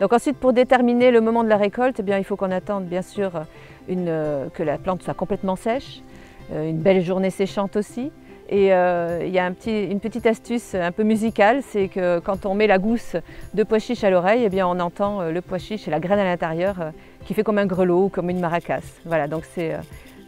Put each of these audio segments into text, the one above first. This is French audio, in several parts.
Donc ensuite, pour déterminer le moment de la récolte, eh bien, il faut qu'on attende bien sûr que la plante soit complètement sèche, une belle journée séchante aussi. Et il y a une petite astuce un peu musicale, c'est que quand on met la gousse de pois chiche à l'oreille, eh bien, on entend le pois chiche et la graine à l'intérieur qui fait comme un grelot ou comme une maracas. Voilà, donc c'est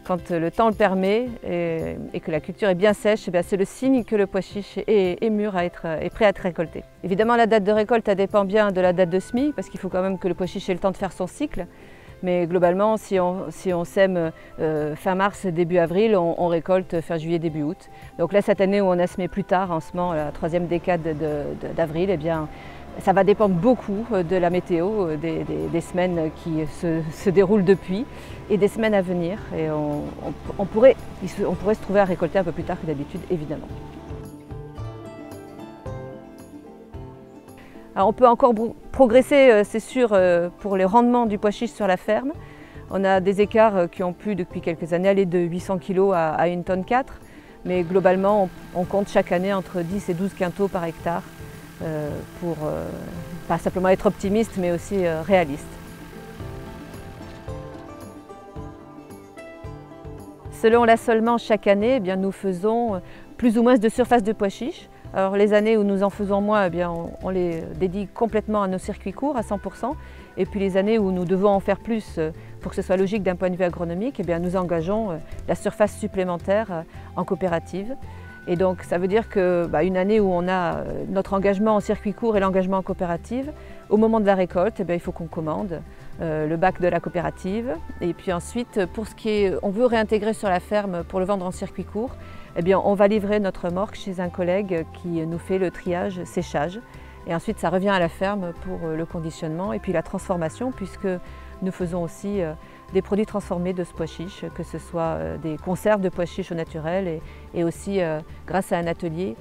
quand le temps le permet et que la culture est bien sèche, eh c'est le signe que le pois chiche est mûr, est prêt à être récolté. Évidemment, la date de récolte elle dépend bien de la date de semis, parce qu'il faut quand même que le pois chiche ait le temps de faire son cycle. Mais globalement, si on sème fin mars, début avril, on récolte fin juillet, début août. Donc là, cette année où on a semé plus tard, en semant la troisième décade d'avril, eh bien, ça va dépendre beaucoup de la météo, des semaines qui se déroulent depuis et des semaines à venir. Et on pourrait se trouver à récolter un peu plus tard que d'habitude, évidemment. Alors on peut encore progresser, c'est sûr, pour les rendements du pois chiche sur la ferme. On a des écarts qui ont pu depuis quelques années aller de 800 kg à 1,4 tonne. Mais globalement, on compte chaque année entre 10 et 12 quintaux par hectare pour pas simplement être optimiste, mais aussi réaliste. Selon l'assolement chaque année, eh bien, nous faisons plus ou moins de surface de pois chiche. Alors les années où nous en faisons moins, eh bien, on les dédie complètement à nos circuits courts à 100%. Et puis les années où nous devons en faire plus pour que ce soit logique d'un point de vue agronomique, eh bien, nous engageons la surface supplémentaire en coopérative. Et donc ça veut dire qu'une année où on a notre engagement en circuit court et l'engagement en coopérative, au moment de la récolte, eh bien, il faut qu'on commande le bac de la coopérative. Et puis ensuite, pour ce qui est, on veut réintégrer sur la ferme pour le vendre en circuit court, eh bien, on va livrer notre remorque chez un collègue qui nous fait le triage, séchage. Et ensuite, ça revient à la ferme pour le conditionnement et puis la transformation, puisque nous faisons aussi des produits transformés de ce pois chiche, que ce soit des conserves de pois chiche au naturel et aussi, grâce à un atelier,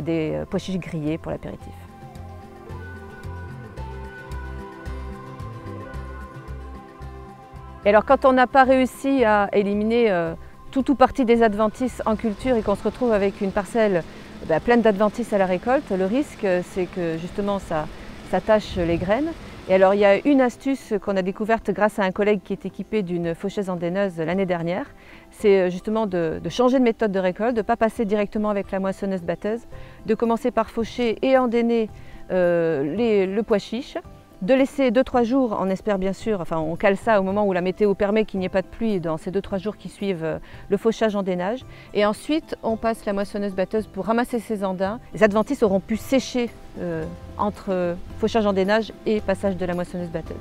des pois chiches grillés pour l'apéritif. Et alors, quand on n'a pas réussi à éliminer tout ou partie des adventices en culture et qu'on se retrouve avec une parcelle pleine d'adventices à la récolte, le risque c'est que justement ça tâche les graines. Et alors il y a une astuce qu'on a découverte grâce à un collègue qui est équipé d'une faucheuse endaineuse l'année dernière, c'est justement de changer de méthode de récolte, de ne pas passer directement avec la moissonneuse batteuse, de commencer par faucher et endainer le pois chiche, de laisser 2-3 jours, on espère bien sûr, enfin on cale ça au moment où la météo permet qu'il n'y ait pas de pluie dans ces 2-3 jours qui suivent le fauchage endainage. Et ensuite on passe la moissonneuse batteuse pour ramasser ces andins. Les adventices auront pu sécher entre fauchage endainage et passage de la moissonneuse batteuse.